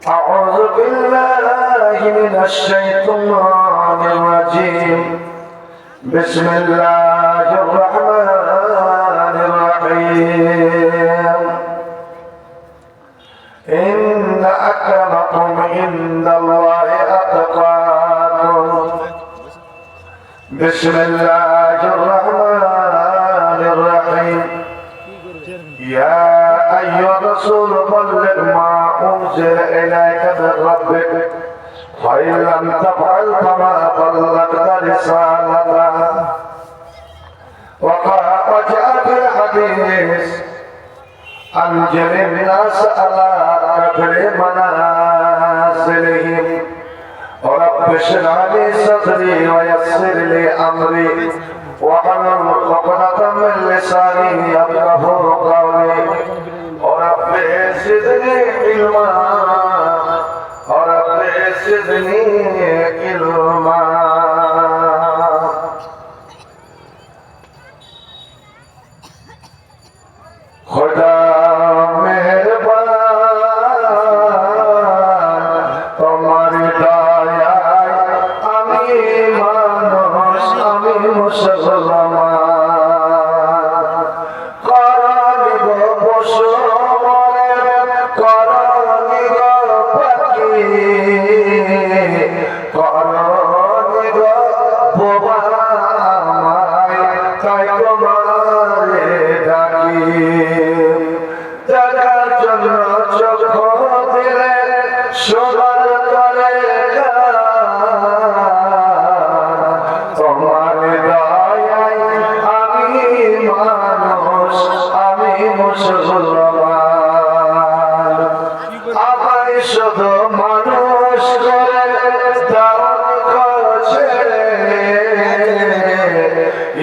أعوذ بالله من الشيطان الرجيم بسم الله الرحمن الرحيم إن أكرمكم عند الله أتقاكم بسم الله الرحمن الرحيم يا أيها الرسول بلغ ما أنزل إليك من ربك فإن لم تفعل فما بلغت رسالته وجاء في الحديث أنجل الناس على قدر منازلهم رب اشرح لي صدري ويسر لي أمري واحلل عقدة من لساني يفقهوا قولي رب زدني علما رب زدني علما خدا মেহেরবান তোমার দয়ায় আমি মানুষ আমি মুসলমান করনি গো পশু মনে করনি গো পাখি করনি গো বোবা আমায় তাই তোমারে ডাকি দেখার জন্য চোখ দিলে সোনার করে তোমার দয়ায় আমি মানুষ আমি মুসলমান আমায় শুধু মানুষ করে দান করছে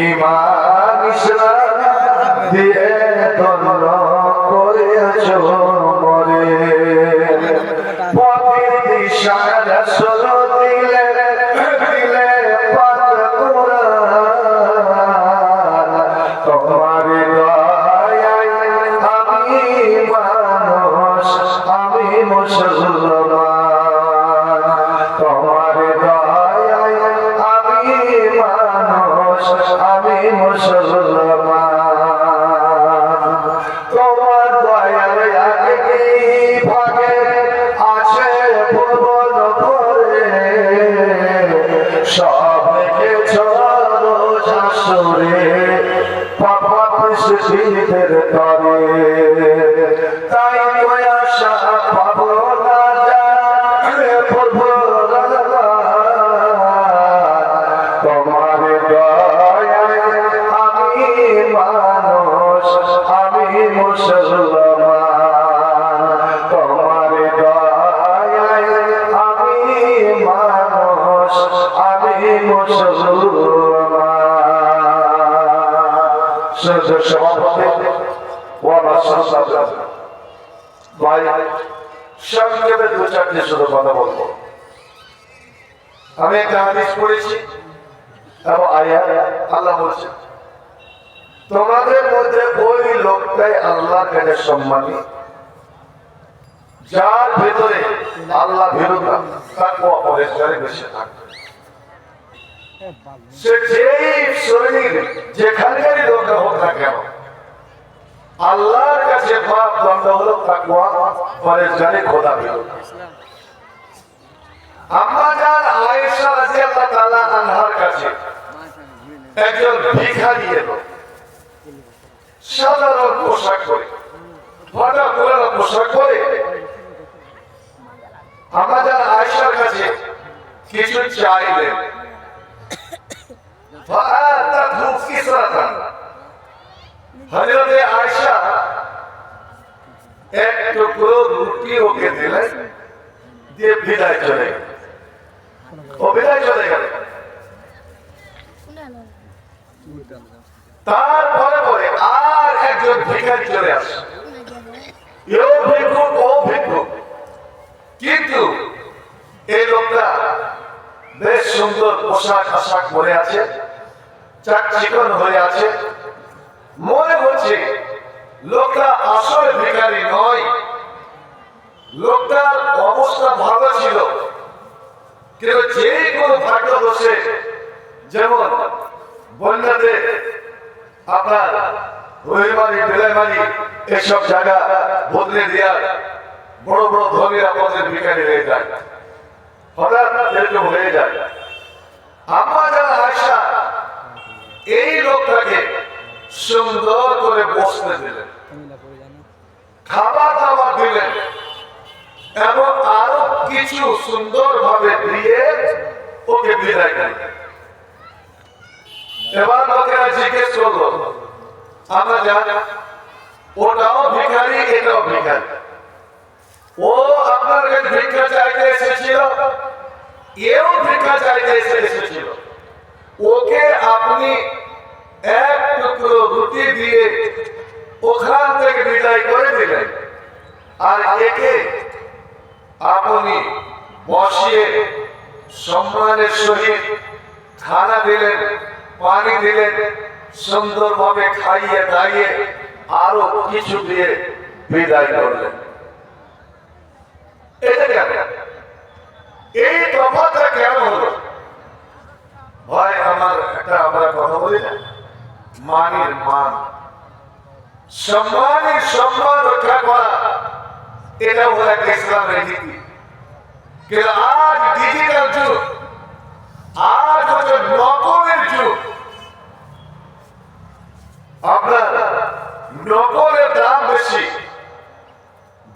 ঈমান ইসলাম দিয়ে ধন্য করেছ মরে পথের দিশা রাসূল দিলে দিলে পাক কুরআন তোমার দয়ায় আমি মানুষ আমি মুসলমান তোমার দয়ায় আমি মানুষ আমি মুসলমান তোমার দয়ার আগে কি ভাগে আছে ভুবন ভরে সব দেখেছ রোজ আসরে পাপ সৃষ্টিদের তরে তাই আশা পাবো না যায় প্রভু তোমার দয়ায় আমি মানুষ আমি মুসলমান তোমার দয়ায় আমি মানুষ আমি মুসলমান সভাপতি ভাই সংক্ষেপে দু চারটি শুধু কথা বলবো আমি একটা হাদিস পড়েছি এবং আয়াত আল্লাহ বলছেন তোমাদের মধ্যে ওই লোকটাই আল্লাহর কাছে সম্মানী যার ভেতরে আল্লাহ ভীরুতা তাকওয়া পরহেজগারি বেশি থাকবে সে যেই শ্রেণীর যেখানকারই লোক হোক না কেন আল্লাহর কাছে মাপদণ্ড হলো তাকওয়া পরহেজগারি খোদা ভীরুতা আম্মা জান আয়েশা রাদিয়াল্লাহু তাআলা আনহার কাছে একজন ভিখারি এলো সাধারণ পোশাক পরে ফাটা পুরানো পোশাক পরে আম্মা জান আয়েশার কাছে কিছু চাইলেন ফাআতাতহু কিসরাতান হযরতে আয়েশা এক টুকরো রুটি ওকে দিলেন দিয়ে বিদায় চলে গেল ও বিদায় চলে গেল তারপরে পরে আর একজন ভিখারি চলে আসে এও ভিক্ষুক ও ভিক্ষুক কিন্তু এই লোকটা বেশ সুন্দর পোশাক আশাক পরে আছে চাকচিকন হয়ে আছে মনে হচ্ছে লোকটা আসলে ভিখারি নয় লোকটার অবস্থা ভালো ছিল, কিন্তু যে কোনো ভাগ্য দোষে, যেমন বন্যাতে আপনার রহিমারি বেলাইমারি এসব জায়গা বদলে দেওয়ার বড় বড় ধনীরা পথের ভিখারি হয়ে যায়, হঠাৎ এরকম হয়ে যায়। আমরা যারা আয়সা এই লোকটাকে সুন্দর করে বসতে দিলেন, খাবার দাবার দিলেন এবং আরো কিছু সুন্দর ভাবে দিয়ে ওকে বিদায় করলেন। এবার লোকেরা জিজ্ঞেস করলো, আমরা জানি ওটাও ভিখারি এটাও ভিখারি, ও আপনার কাছে ভিক্ষা চাইতে এসেছিল, এও ভিক্ষা চাইতে এসেছিল, ওকে আপনি এক টুকরো রুটি দিয়ে ওখান থেকে বিদায় করে দিলেন, আর একে আপনি বসিয়ে সম্মানের সহিত খানা দিলেন, পানি দিলেন, সুন্দরভাবে খাইয়ে দাইয়ে আরো কিছু দিয়ে বিদায় করলেন। এটা কেন? এই তফাৎটা কেন হলো? ভাই আমার একটা আমরা কথা বলি না, মানের মান, সম্মানের সম্মান রক্ষা করা, এটা হলো একটা ইসলামের নীতি। কিন্তু আজ ডিজিটাল যুগ, আজ হচ্ছে নকলের যুগ। আপনার নকলের দাম বেশি,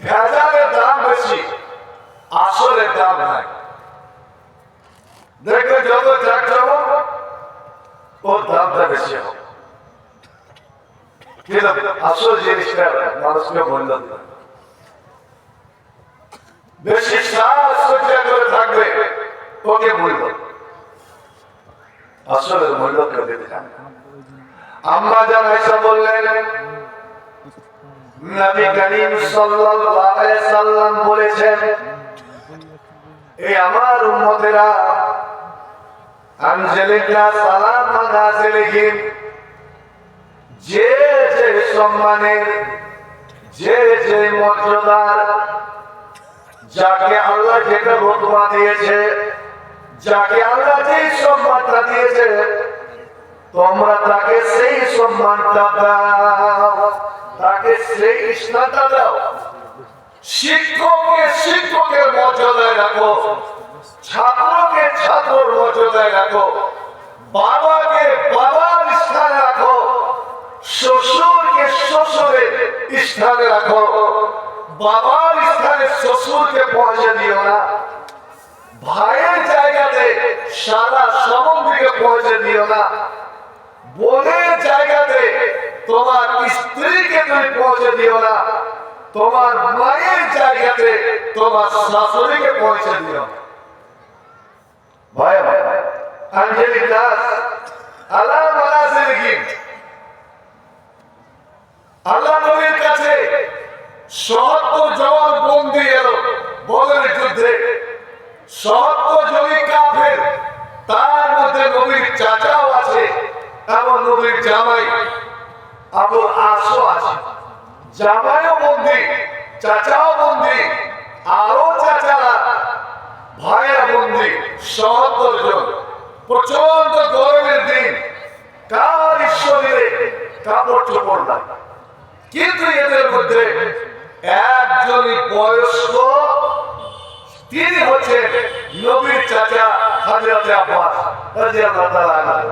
ভেজালের দাম বেশি, আসলের দাম নাই। দেখবে যত জাকজমক ওর দামটা বেশি হবে, কিন্তু আসল জিনিসটা মানুষকে মূল্য দেয়। বেশি সাজসজ্জা করে থাকবে ওকে মূল্য, আসলের মূল্য কেউ দিতে জানে না। আম্মা জান আয়েশা বললেন, নবী করিম সাল্লাল্লাহু আলাইহি সাল্লাম বলেছেন, এই আমার উম্মতেরা আনজালিল্লা সালামান নাজিলিহিম, যে যে সম্মানের, যে যে মর্যাদার, যাকে আল্লাহ যেটা রতবা দিয়েছে, যাকে আল্লাহ যে সম্মানটা দিয়েছে, তোমরা তাকে সেই সম্মানটা দাও, তাকে সেই স্থানটা দাও। শিক্ষককে শিক্ষকের মর্যাদায় রাখো, ছাত্রকে ছাত্রর মর্যাদায় রাখো, বাবাকে বাবার স্থানে রাখো, শ্বশুরকে শ্বশুরের স্থানে রাখো। বাবার স্থানে শ্বশুরকে পৌঁছে দিও না, ভাইয়ের জায়গাতে সারা সম্বন্ধীকে পৌঁছে দিও না, বোনের জায়গাতে তোমার স্ত্রীকে তুমি পৌঁছে দিও না, তোমার মায়ের জায়গাতে তোমার শাশুড়িকে পৌঁছে দিও। ভাই আঞ্জলিক দাস আল্লাহ মানাজিলিহিম, আল্লাহ নবীর কাছে ৭০ জওয়ান বন্দী এলো বদরের যুদ্ধে, ৭০ জনই কাফের, তার মধ্যে নবীর চাচাও আছে এবং নবীর জামাই আবু আসও আছে। জামাইও বন্দী, চাচাও বন্দী, আরো চাচারা ভাইয়ের বন্দী, ৭০ জন। প্রচন্ড গরমের দিন, কার শরীরে কাপড় চোপড় নাই, কিন্তু এদের মধ্যে একজনই বয়স্ক, তিনি হচ্ছেন নবীর চাচা হযরত আব্বাস রাদিয়াল্লাহু তাআলা আনহু।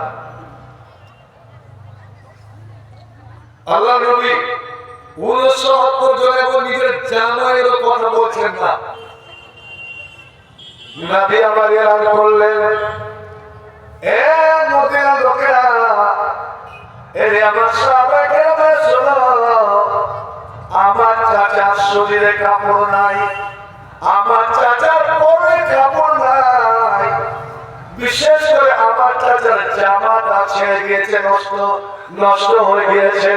আল্লাহ নবী ৬৯ জন এবং নিজের জামাইয়েরও কথা বলছেন না। নবী আমার এলান করলেন, এ মদিনার লোকেরা, এরে আমার সাহাবায়ে শোনো, আমার চাচার শরীরে কাপড় নাই, আমার চাচার পরে কাপড় নাই, বিশেষ করে আমার চাচার জামাটা ছেড়ে গিয়েছে, নষ্ট হয়ে গিয়েছে,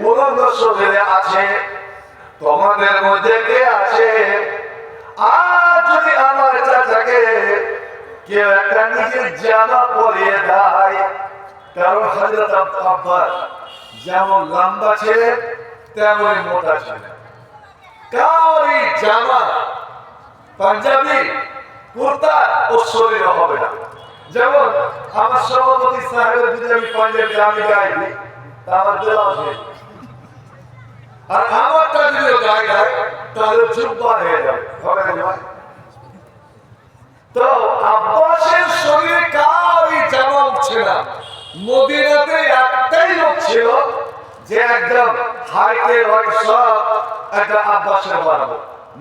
উলঙ্গ শরীরে আছে। তোমাদের মধ্যে কে আছে আর যদি আমার চাচাকে কেউ একটা নিজের জামা পরিয়ে দেয়? কারণ হযরত আব্বাস যেমন লম্বা ছিলেন তেমনই মোটা ছিলেন, কারি জামা পাঞ্জাবি কুর্তা ও শরীর হবে না। যেমন আমার সভাপতি সাহেবের যদি আমি পাঞ্জাবি আমি গাইবি তা আমার দেওয়া হয়ে যাবে, আর আমারটা যদি গায়ে গায় তাহলে জুব্বা হয়ে যাবে, হবে না ভাই? তো আব্বাসের শরীরে কারি জামা উঠছে না। মদিনাতে একটাই লোক ছিল যে একদম হাইটে সব একটা আব্বাসের বানাবো,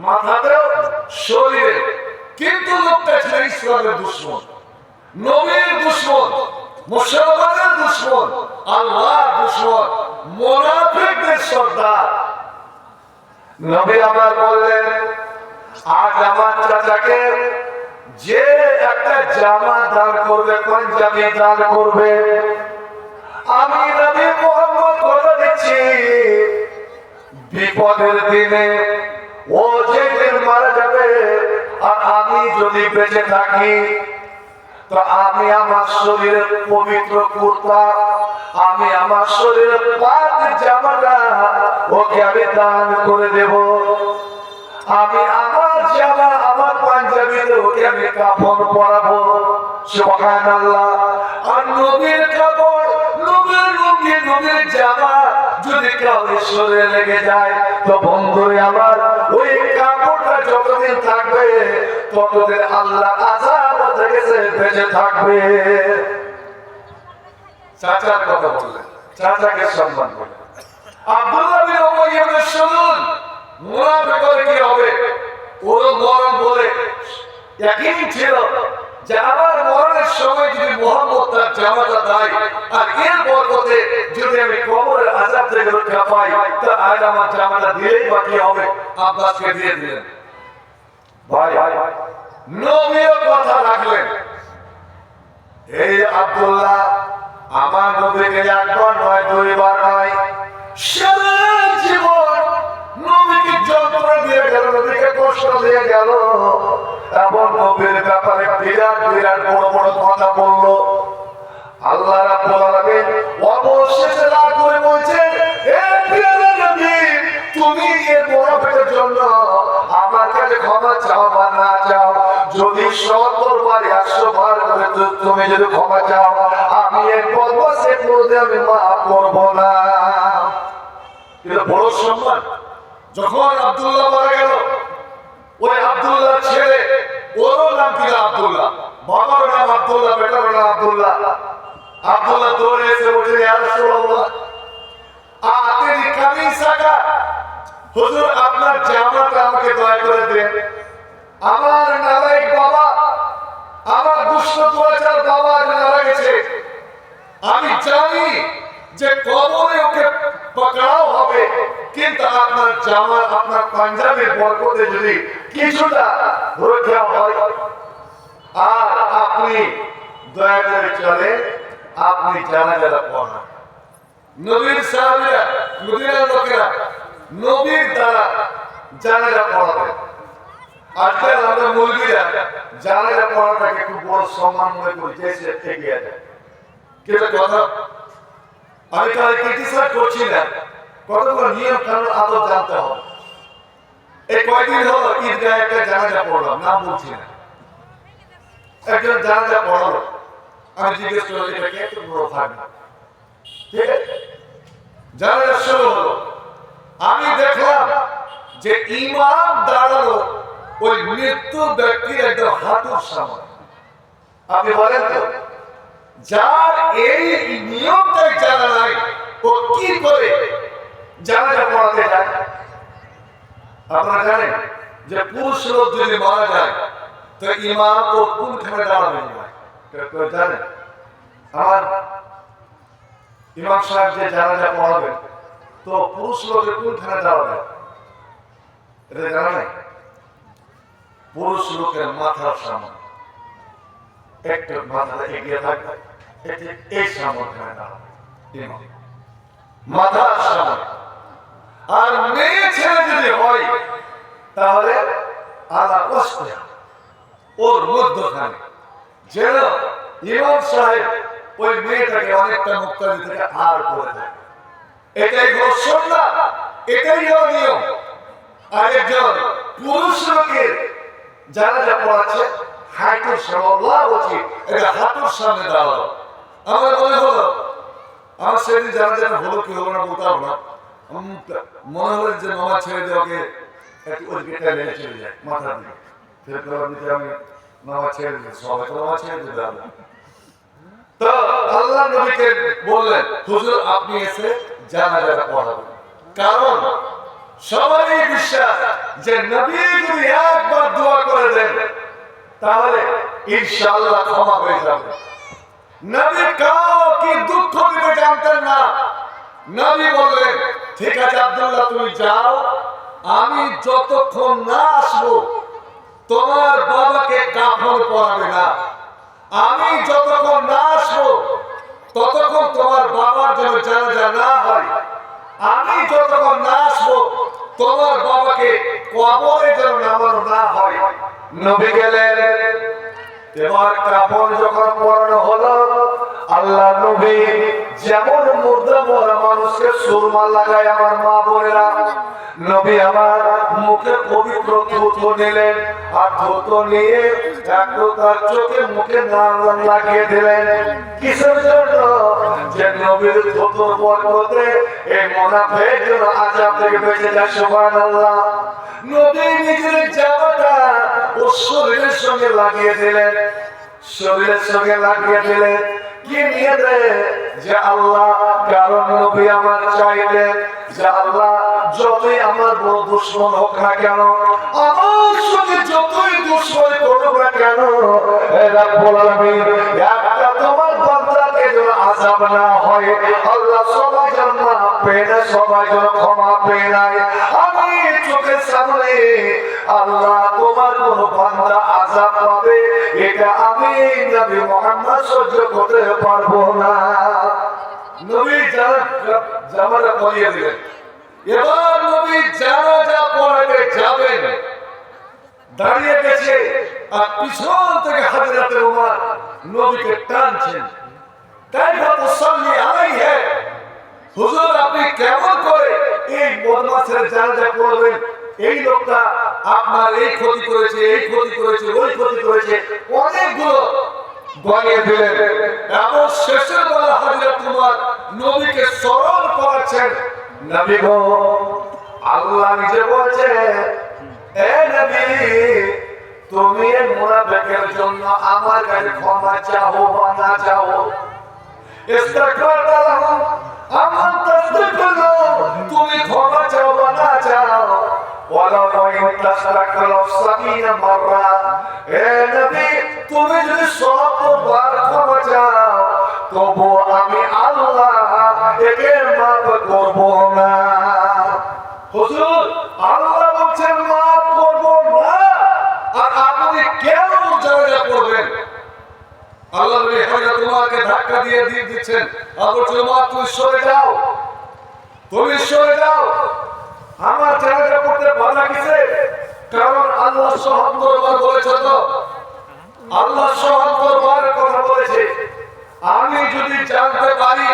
মাথাতেও শরীরে, কিন্তু লোকটা ছিল ইসলামের দুশমন, নবীর দুশমন, মুসলমানের দুশমন, আল্লাহর দুশমন, মুনাফিকদের সর্দার। নবী আমার বললেন, আজ আমার চাচাকে যে একটা জামা দান করবে, পাঞ্জাবি দান করবে, আমি নবী মুহাম্মদ কথা দিচ্ছি বিপদের দিনে ও যেদিন মারা যাবে আর আমি যদি বেঁচে থাকি তো আমি আমার শরীরের পবিত্র কুর্তা, আমি আমার শরীরের পাক জামাটা ওকে আমি দান করে দেব। আমি আমার জামা আমার পাঞ্জাবিতে ওকে আমি কাপড় পরাবো। সুবহানাল্লাহ। আর নবীর কাপড়, নবীর লুঙ্গি, নবীর জামা যদি কাউকে শরীরে লেগে যায় তো বন্ধুরে আমার ওই কাপড়টা যতদিন থাকবে ততদিন আল্লাহ আযাব থেকে সে বেঁচে থাকবে। চাচার কথা বললেন, চাচাকে সম্মান করলেন। আব্দুল্লাহ বিন উমাইয়া বিন সালুল মুনাফিক হলে কি হবে? ওর মরণ বলে একই ছিল যে আমার মরণের সময় যদি মুহাম্মদ তার জামাটা দেয় আর এর বরকতে যদি আমি কবরের আযাব থেকে রক্ষা পাই তো আজ আমার জামাটা দিলেই বা কি হবে? আব্বাসকে দিয়ে দিলেন। ভাই নবীও কথা রাখলেন। এই আব্দুল্লাহ আমার নবীকে একবার নয় দুইবার নয় সারা জীবন নবীকে যন্ত্রণা দিয়ে গেল, নবীকে কষ্ট দিয়ে গেল, এবং নবীর ব্যাপারে বিরাট বিরাট বড় বড় কথা বললো। আল্লাহ রাব্বুল আলামিন অবশেষে রাগ করে বলছেন, হে প্রিয় নবী, তুমি এই মুনাফিকের জন্য আমার কাছে ক্ষমা চাও বা না চাও, যদি 70 বার 100 বার করে তুমি যদি ক্ষমা চাও আমি এই বদমাশের মধ্যে আমি মাফ করব না। এটা বড় সম্মান। যখন আব্দুল্লাহ মারা গেল, ওই আব্দুল্লাহ ছেলে, ওর নাম ছিল আব্দুল্লাহ, বাবার নাম আব্দুল্লাহ, বেটার নাম আব্দুল্লাহ। আব্দুল্লাহ দৌড়ে এসে বলছে, ইয়া রাসূলুল্লাহ আতিনি কামিসাকা, হুজুর আপনার জামাটা আমাকে দয়া করে দেন। আমার নালায়েক বাবা, আমার দুষ্ট দুরাচার বাবা মারা গেছে, আমি জানি যে কবরে ওকে পকড়াও হবে, কিন্তু আপনার জামা আপনার পাঞ্জাবির বরকতে যদি কিছুটা রক্ষা হয় আর আপনি দয়া করে চলে আপনি জানাজা পড়ান। নবীর সাহাবীরা, মদিনার লোকেরা নবীর দ্বারা জানাজা পড়াবেন। আজকাল আমরা মৌলবীরা জানাজা পড়াটাকে খুব বড় সম্মান মনে করি, যে সে এগিয়ে যায়। কিন্তু কথা আমি তাহলে ক্রিটিসাইজ করছি না, কতগুলো নিয়ম কানুন আদব জানতে হবে। এই কয়েকদিন হলো ঈদগাহে একটা জানাজা পড়লাম, নাম বলছি না, একজন জানাজা পড়ালো, আমি জিজ্ঞেস করলাম এটা কে? তো বড় ভাগ না, ঠিক আছে। জানাজা শুরু হলো, আমি দেখলাম যে ইমাম দাঁড়ালো ওই মৃত্যু ব্যক্তির একদম হাঁটুর সামনে। আপনি বলেন তো, যার এই নিয়মটাই জানা নাই ও কি করে জানাজা পড়াতে যায়? আপনারা জানেন যে পুরুষ লোক যদি মারা যায় তো ইমাম ও কোনখানে দাঁড়াবে? জানেন আমার ইমাম সাহেব যে জানাজা পড়াবেন তো পুরুষ লোকের কোনখানে দাঁড়াবে? এটা জানা নাই? পুরুষ লোকের মাথার সামনে, একটু মাথাটা এগিয়ে থাকবে, এই সামনে দাঁড়াবে ইমাম, মাথার সামনে। আর মেয়ে ছেলে যদি হয় তাহলে আলা কষ্টে ওর মধ্যখানে, যেন ইমাম সাহেব ওই মেয়েটাকে অনেকটা মুক্তাদি থেকে আর করে দেয়। এটাই হলো সুন্নাহ, এটাই হলো নিয়ম। আরেকজন পুরুষ লোকের জানাজা পড়াচ্ছে, হাঁটুর সামনে উচিত, এটা হাঁটুর সামনে দাঁড়ালো। আমার মনে হলো, আমার সেদিন জানাজাটা হলো কি হলো না বলতে পারবো না, মনে হলো যে মামা ছেড়ে দিয়ে ওকে একটু ওদিকে টেনে চলে যায় মাথা দিয়ে, ফের দিতে আমি মামা ছেড়ে দিতে, সবাই তো মামা ছেড়ে দিতে হবে। তো আল্লাহ নবীকে বললেন, হুজুর আপনি এসে জানাজাটা পড়াবেন। কারণ সবারই বিশ্বাস যে নবী যদি একবার দোয়া করে দেন তাহলে ইনশাআল্লাহ ক্ষমা হয়ে যাবে। নবী কাউকে দুঃখ দিতে জানতেন না। নবী বললেন, ঠিক আছে আব্দুল্লাহ তুমি যাও, আমি যতক্ষণ না আসবো তোমার বাবাকে কাফন পরাবে না। আমি যতক্ষণ না আসবো ততক্ষণ তোমার বাবার যেন জানাজা না হয়। আমি যতক্ষণ না আসবো তোমার বাবাকে কবরে যেন নামানো না হয়। নবী গেলেন, এবার কাফন যখন পরানো হলো, আল্লাহ নবী যেমন মুর্দা মরা মানুষকে সুরমা লাগায় আমার মা বোনেরা, নবী আমার মুখে পবিত্র থুতু নিলেন, আর থুতু নিয়ে একটু তার চোখে মুখে লাগিয়ে দিলেন। কিসের জন্য? যে নবীর থুতুর বরকতে এই মুনাফিক যেন আযাব থেকে বেঁচে যায়। সুবহানাল্লাহ। নবী নিজের জামাটা ওর শরীরের সঙ্গে লাগিয়ে দিলেন, শরীরের সঙ্গে লাগিয়ে দিলেন। কি নিয়ে দেয় যে আল্লাহ, কারণ নবী আমার চাইলেন যে আল্লাহ যতই আমার বড় দুশ্মন হোক না কেন, আমার সঙ্গে যতই দুশ্মন করুক না কেন, রাব্বুল আলামিন একটা তোমার বান্দাকে যেন আযাব না হয়। আল্লাহ সবাই যেন মাফ পেয়ে নেয়, সবাই যেন ক্ষমা পেয়ে নেয়। আমি চোখের সামনে আল্লাহ তোমার কোন বান্দা আযাব পাবে এটা আমি নবী মুহাম্মদ সহ্য করতে পারবো না। নবী জামাটা পরিয়ে দিলেন। এবার নবী জানাজা পড়াতে যাবেন, দাঁড়িয়ে গেছে, আর পিছন থেকে হযরত ওমর নবীকে টানছেন, কাইফা তুসাল্লি আলাইহি, হুজুর আপনি কেমন করে এই বদমাশের জানাজা পড়বেন? এই লোকটা আপনার এই ক্ষতি করেছে, এই ক্ষতি করেছে, ওই ক্ষতি করেছে, অনেকগুলো গলিয়ে দিলেন। এবং শেষের বেলা হযরত ওমর নবীকে স্মরণ করাচ্ছেন, নবী গো আল্লাহ নিজে বলছে, এ নবী তুমি এই মুনাফিকের জন্য আমার কাছে ক্ষমা চাও বা না চাও, ইস্তিগফার করো, আমার তাসবিহ তুমি ক্ষমা চাও বা না চাও, ওয়ালা ইস্তাগফার 70 মাররা, এ নবী তুমি যদি 100 বার ক্ষমা চাও তবু আমি আল্লাহ একে মাফ করব না। হুজুর আল্লাহ বলছেন মাফ করব না, আর আপনি কেন জানাজা পড়বেন? আল্লাহ নবী হযরত তোমাকে ধাক্কা দিয়ে দিচ্ছেন, আর বলছেন মা তুমি সরে যাও, তুমি সরে যাও, আমার জানাজা পড়তে বাধা কিসে? কারণ আল্লাহ ৭৭ বার বলেছে, তো আল্লাহ ৭৭ বার কথা বলেছে। আমি যদি জানতে পারি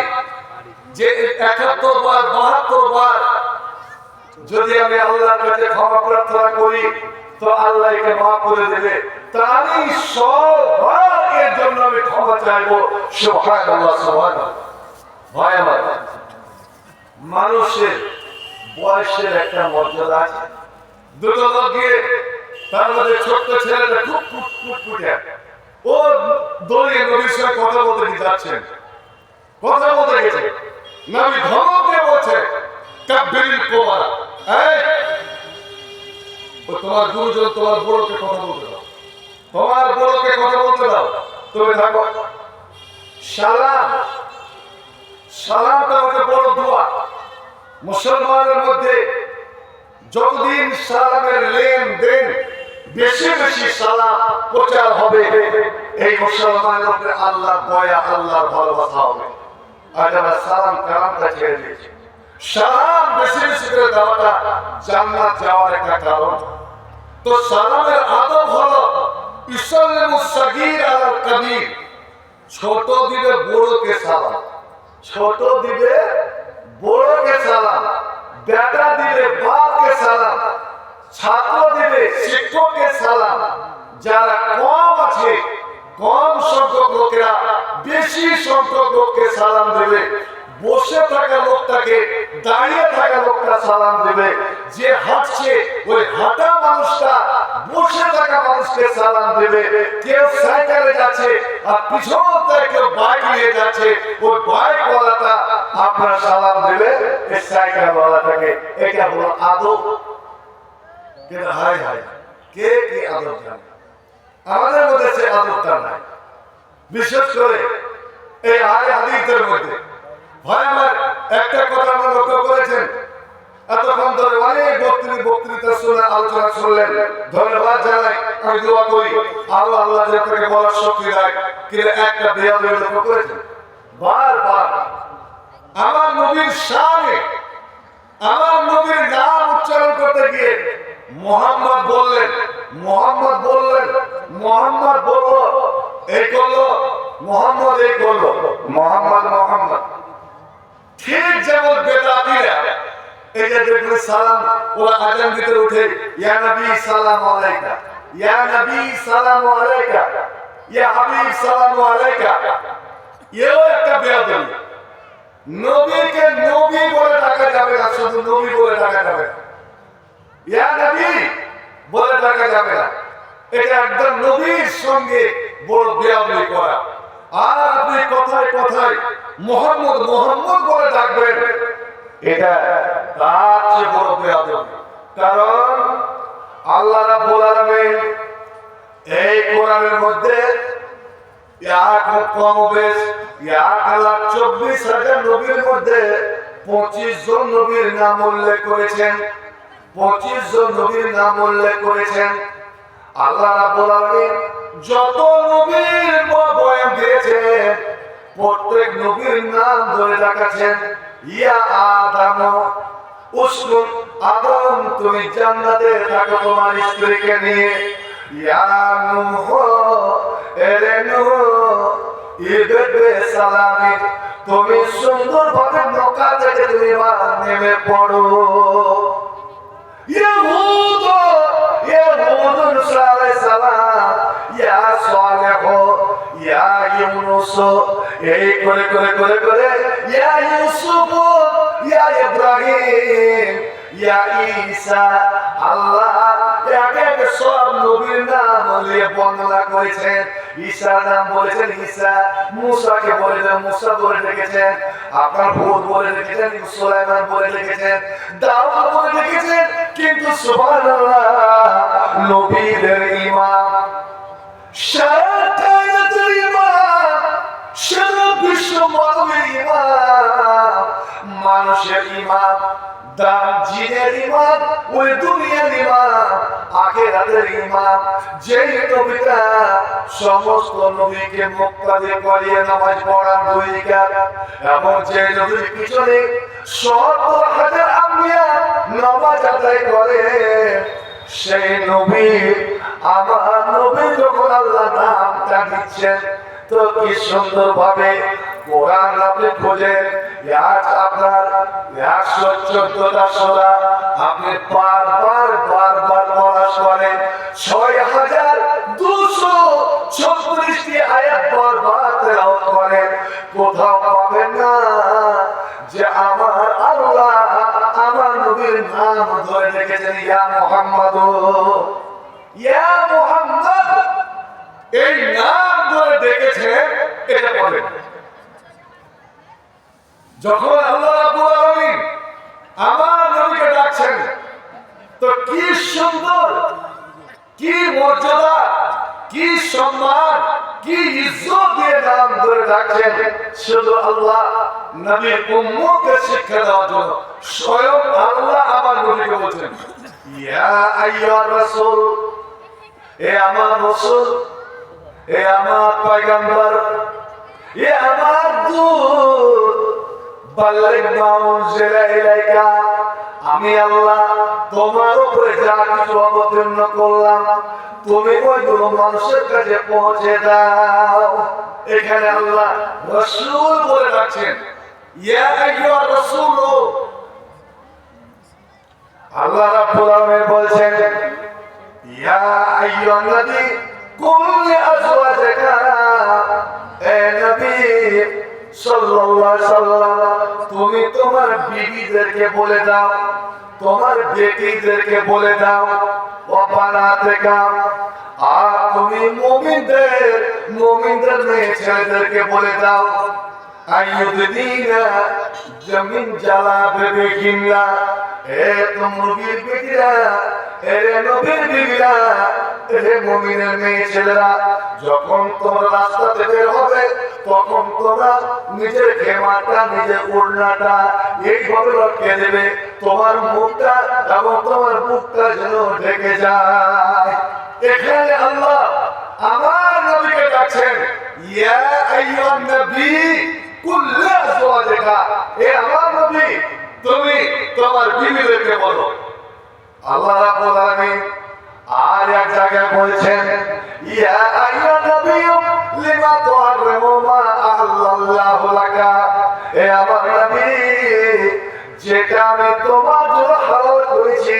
যে ৭১ বার ৭২ বার যদি আমি আল্লাহর কাছে ক্ষমা প্রার্থনা করি তো আল্লাহ একে মাফ করে দেবে, তারই সবার এর জন্য আমি ক্ষমা চাইবো। সুবহানাল্লাহ, সুবহানাল্লাহ। ভাই আমার, মানুষের বয়সের একটা মর্যাদা আছে। দুটো লোক গিয়ে তার মধ্যে ছোট্ট ছেলেটা খুব ফুটফুটে, ও দৌড়িয়ে নবীর সঙ্গে কথা বলতে যাচ্ছেন, কথা বলতে গেছে, নবী ধমক দিয়ে বলছে কাব্বিরিল কুবরা, এই ও তোমার গুরুজন তোমার বড়কে কথা বলতে দাও, তোমার বড়কে কথা বলতে দাও, তুমি থাকো। সালাম, সালামটা হচ্ছে বড় দোয়া। মুসলমানের মধ্যে যতদিন সালামের লেনদেন বেশি বেশি সালাম প্রচার হবে, এই মুসলমানের উপরে আল্লাহ দয়া, আল্লাহ ভালোবাসা হবে। আর যারা সালাম কালামটা ছেড়ে দিয়েছে, সালাম বেশি বেশি করে দেওয়াটা জান্নাত যাওয়ার একটা কারণ। তো সালামের আদব হলো ইসাল্লিমু সাগীর আলাল কাবীর, ছোট দিবে বড়কে সালাম, ছোট দিবে বড়কে সালাম, বেটা দিবে বাপকে সালাম, ছাত্র দেবে, শিক্ষকের সালাম। যারা কম আছে, কম সংখ্যক লোকেরা বেশি সংখ্যক লোককে সালাম দেবে। বসে থাকা লোকটাকে দাঁড়িয়ে থাকা লোকটা সালাম দেবে। যে হাঁটছে ওই হাঁটা মানুষটা বসে থাকা মানুষকে সালাম দেবে। কেউ সাইকেলে যাচ্ছে আর পিছন থেকে কেউ বাইক নিয়ে যাচ্ছে, ওই বাইক ওয়ালাটা আপনার সালাম দেবে এই সাইকেল ওয়ালাটাকে। এটা হলো আদব। কিন্তু হায় হায়, কে কি আদব জানে? আমাদের মধ্যে সে আদবটা নাই। বিশেষ করে এই আয় হাদিসের মধ্যে ভাই আমার একটা কথা আমরা লক্ষ্য করেছেন, এতক্ষণ ধরে অনেক বক্তৃতা শুনে আলোচনা শুনলেন, ধন্যবাদ জানাই। আমি দোয়া করি আরো আল্লাহ যাদেরকে বলার শক্তি দেয়। কিন্তু একটা বেয়াদবি লক্ষ্য করেছেন, বারবার আমার নবীর শানে, আমার নবীর নাম উচ্চারণ করতে গিয়ে মোহাম্মদ বললেন, মোহাম্মদ বললেন, মোহাম্মদ বলল, এই করলো মোহাম্মদ, এই করলো মোহাম্মদ, মোহাম্মদ। ঠিক যেমন বেদাতিরা এই যে দেখলে সালাম, ওরা আজান দিতে উঠে ইয়া নবী সালাম আলাইকা, ইয়া নবী সালাম আলাইকা, ইয়া হাবিব সালাম আলাইকা। এও একটা বেয়াদবি। নবীকে নবী বলে ডাকা যাবে না, শুধু নবী বলে ডাকা যাবে না, ইয়া নবী বলে ডাকা যাবে না। এটা একদম নবীর সঙ্গে বড় বেয়াদবি করা। আর আপনি কথায় কথায় মোহাম্মদ মোহাম্মদ বলে ডাকবেন, এটা তার চেয়ে বড় বেয়াদবি। কারণ আল্লাহ রাব্বুল আলামিন এই কোরআনের মধ্যে 1,24,000 নবীর মধ্যে 25 জন নবীর নাম উল্লেখ করেছেন, 25 জন নবীর নাম উল্লেখ করেছেন। আল্লাহ রাব্বুল আলামিন যত নবীর বয়ান দিয়েছেন প্রত্যেক নবীর নাম ধরে ডাকাছেন। ইয়া আদম উসকুন, আদম তুমি জান্নাতে থাকো তোমার স্ত্রীকে নিয়ে। ইয়া নূহ, এরে নূহ ইবনে সালামি, তুমি সুন্দরভাবে নৌকা থেকে তুমি নেমে পড়ো। ইহুদ, ইহুদ মুসা আলাইহিস সালাম, ইয়া সালেহ, ইয়া ইউনুস, এই করে করে করে করে ইয়া ইউসুফ, ইয়া ইব্রাহিম, ইয়া ঈসা। আল্লাহ এক এক সব নবীর নাম নিয়ে বর্ণনা করেছেন। ঈসার নাম বলেছেন ঈসা, মুসাকে বলেছেন মুসা বলে রেখেছেন, আপনার হুদ বলে রেখেছেন, সুলাইমান বলে রেখেছেন, দাউদ বলে রেখেছেন। কিন্তু সুবহানাল্লাহ, নবীদের ইমাম, সারা কায়নাতের ইমাম, সারা বিশ্ব মানবের ইমাম, মানুষের ইমাম, জিনের ইমাম, ওই দুনিয়ার ইমাম, আখিরাতের ইমাম, যেই নবীটা সমস্ত নবীকে মুক্তাদি করিয়ে নামাজ পড়ার ভূমিকা, এবং যে নবীর পিছনে 70,000 আম্বিয়া নামাজ আদায় করে, সেই নবী, আমার নবী যখন আল্লাহ নামটা দিচ্ছেন তো কি সুন্দর ভাবে কোরআন আপনি খোঁজেন। আজ আপনার 114টা সূরা আপনি বারবার বারবার পড়া করেন, 6,236টি আয়াত বারবার তেলাওয়াত করেন, কোথাও পাবেন না যে আমার আল্লাহ আমার নবীর নাম ধরে রেখেছেন ইয়া মুহাম্মদ, ইয়া মুহাম্মদ, এই নাম ধরে ডেকেছেন। এটা বলেন যখন আল্লাহ রাব্বুল আলামিন আমার নবীকে ডাকছেন তো কি সুন্দর, কি মর্যাদা, কি সম্মান, কি ইজ্জত দিয়ে নাম ধরে ডাকছেন। শুধু আল্লাহ নবীর উম্মতকে শিক্ষা দেওয়ার জন্য স্বয়ং আল্লাহ আমার নবীকে বলছেন ইয়া আইয়ুহার রাসূল, এ আমার রাসূল, এ আমার পয়গম্বর, এ আমার দূত, বাল্লিগ মা উনজিলা ইলাইকা, আমি আল্লাহ তোমার উপরে যা কিছু অবতীর্ণ করলাম তুমি ওইগুলো মানুষের কাছে পৌঁছে দাও। এখানে আল্লাহ রাসূল বলে ডাকছেন, ইয়া আইয়ুহার রাসূল, আল্লাহ রাব্বুল আলামিন বলছেন ইয়া আইয়ুহান নবী কুল লিআজওয়াজিকা, এ নবী সাল্লাল্লাহু আলাইহি সাল্লাম তুমি তোমার বিবিদেরকে বলে দাও, তোমার বেটিদেরকে বলে দাও, ওয়া বানাতিকা, আর তুমি মুমিনদের মেয়ে ছেলেদেরকে বলে দাও আইয়ুদিনা জমিন জালাবিহিন্না, এ নবীর বেটিরা, এ নবীর বিবিরা, এ মুমিনের মেয়ে ছেলেরা, যখন তোমরা রাস্তাতে বের হবে তখন তোমরা নিজের খেমাটা, নিজের ওড়নাটা এইভাবে লটকে দেবে, তোমার মুখটা এবং তোমার মুখটা যেন ঢেকে যায়। এখানে আল্লাহ আমার নবীকে ডাকছেন ইয়া আইয়ুহান নবী কুল লিআজওয়াজিকা, এ আমার নবী তুমি তোমার বিবিদেরকে বলো। আল্লাহ রাব্বুল আলামিন আর এক জায়গায় বলছেন ইয়া আইয়ুহান নবী লিমা তুহাররিমু মা আল্লাল্লাহু লাকা, এ আমার নবী যেটা আমি তোমার জন্য হালাল করেছি,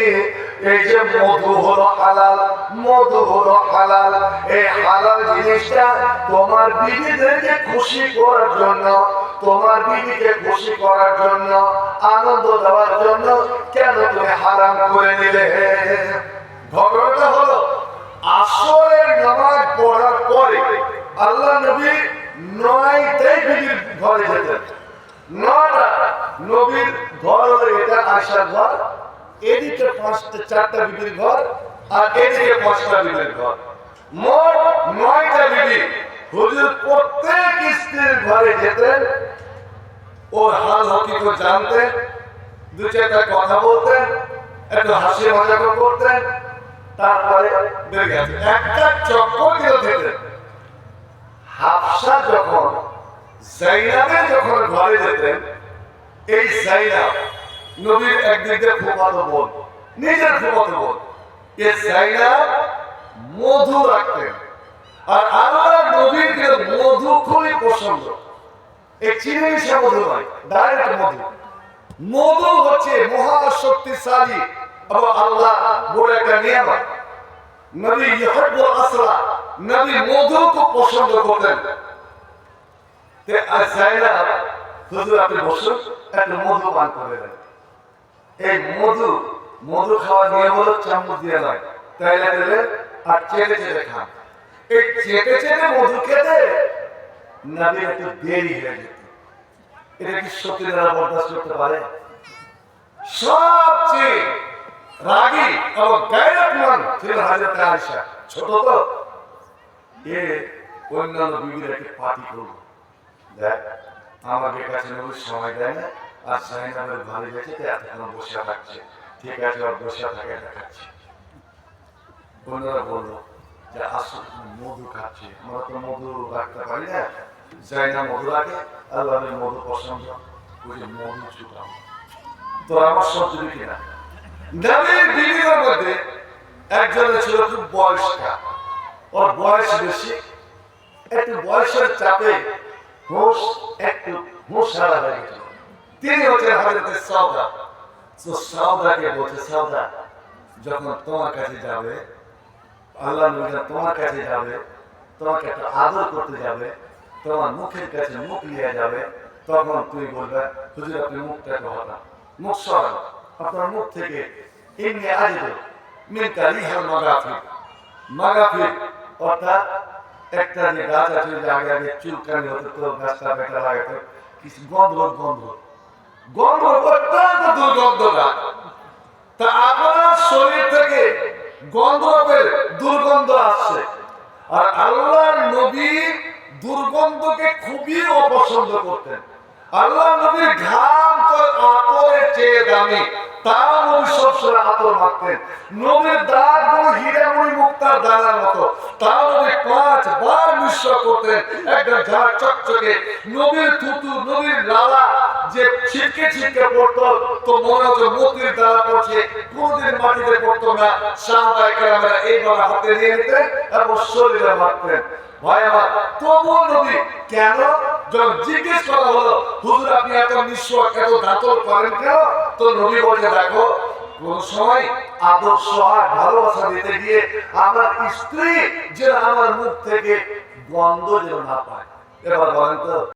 এই যে মধু হলো হালাল, মধু হলো হালাল, এই হালাল জিনিসটা তোমার বিবিদেরকে খুশি করার জন্য, তোমার বিবিকে খুশি করার জন্য, আনন্দ দেওয়ার জন্য কেন তুমি হারাম করে নিলে? ঘটনাটা হলো আসরের নামাজ পড়ার পরে আল্লাহ নবী 9টায় বিবির ঘরে যেতেন। 9টা নবীর ঘর হলো এটা আয়েশার ঘর, এদিকে 4টা বিবির ঘর, আর এদিকে 5টা বিবির ঘর, মোট 9টা বিবি। হুজুর প্রত্যেক স্ত্রীর ঘরে যেতেন, ওর হাল হকিকত জানতেন, দু চারটা কথা বলতেন, একটু হাসি মজা করতেন, তারপরে বেরিয়ে গেছেন। একটা চক্কর দিয়ে দিতেন। হাফসা যখন যায়েনাবের যখন ঘরে যেতেন, এই যায়েনাব নবীর একদিক দিয়ে ফুফাতো বোন, নিজের ফুফাতো বোন, এই যায়েনাব মধু রাখতেন, আর আল্লাহ নবীকে মধু খুবই পছন্দ। এই চিনি মিশা মধু নয়, ডাইরেক্ট মধু। মধু হচ্ছে মহা শক্তিশালী এবং আল্লাহ বড় একটা নিয়ামত। নবী ইউহিব্বুল আসলা, নবী মধু খুব পছন্দ করতেন। তে যায়েনাব, হুজুর আপনি বসুন, একটু মধু পান করে দেন। এই মধু খাওয়া নিয়ে হলো চামচ দিয়ে নয়, তাইলে দিলে আর চেটে চেটে খান। এই চেটে চেটে মধু খেতে নবী একটু দেরি হয়ে যেত। এটা কি সত্যি দ্বারা বরদাস্ত করতে পারে? সবচেয়ে রাগী এবং গায়রতমান ছিলেন হযরত আয়েশা। ছোট তো, এ অন্যান্য বিবিদেরকে পার্টি করবো, দেখ আমাকে কাছে নবীর সময় দেয় না, আর যায়েনাবের ঘরে গেছে এতক্ষণ বসে থাকছে, ঠিক আছে আর বসে থাকে দেখাচ্ছে। অন্যরা বললো যে আসো মধু খাচ্ছে, আমরা তো মধু রাখতে পারি না, যায়েনাব মধু রাখে, আল্লাহ মধু পছন্দ, ওই যে মধু ছুটাম তোর আমার সব দিবি কিনা। নবীর বিবিদের মধ্যে একজনের ছিল খুব বয়স্কা, ওর বয়স বেশি, একটু বয়সের চাপে হুঁশ হারা হয়ে গেছিল। তিনি হচ্ছেন হযরত সাউদা। তো সাউদাকে বলছে, সাউদা যখন তোমার কাছে যাবে, আল্লাহ নবী তোমার কাছে যাবে, তোমাকে একটা আদর করতে যাবে, তোমার মুখের কাছে মুখ নিয়ে যাবে, তখন তুই বলবে হুজুর আপনি মুখটাকে হটান, মুখ সরান, আপনার মুখ থেকে ইন্নী আজিদু মিন কারিহাল মাগাফির, মাগাফির অর্থাৎ একটা যে গাছ আছে, যে আগে আগে চুলকানি হতো, তো গাছটা বেটা লাগাতো, কিছু গন্ধ অত্যন্ত দুর্গন্ধ গাছ। তা আপনার শরীর থেকে গন্ধের দুর্গন্ধ আসছে, আর আল্লাহর নবী দুর্গন্ধকে খুবই অপছন্দ করতেন। আল্লাহ নবীর ঘাম তো আতরের চেয়ে দামি, তাও নবী সবসময় আতর মাখতেন। নবীর দাঁত গুলো হীরামণি মুক্তার দানার মতো, তাও নবী 5 বার মিশ্র করতেন, একদম ঝাড় চকচকে। নবীর থুতু, নবীর লালা যে ছিটকে পড়তো, তো মনে হতো মতির দ্বারা পড়ছে, কোনদিন মাটিতে পড়তো না। সাহাবায়ে কেরামরা এইভাবে হাতে নিয়ে নিতেন এবং শরীরে মাখতেন। ভাই আমার, তবুও নবী কেন, যখন জিজ্ঞেস করা হলো হুজুর আপনি এত নিঃস্ব, এত দাঁতল করেন কেন, তো নবী বলতে দেখো কোন সময় আদর্শ আর ভালোবাসা দিতে গিয়ে আমার স্ত্রী যেন আমার মুখ থেকে গন্ধ যেন না পায়। এবার বলেন তো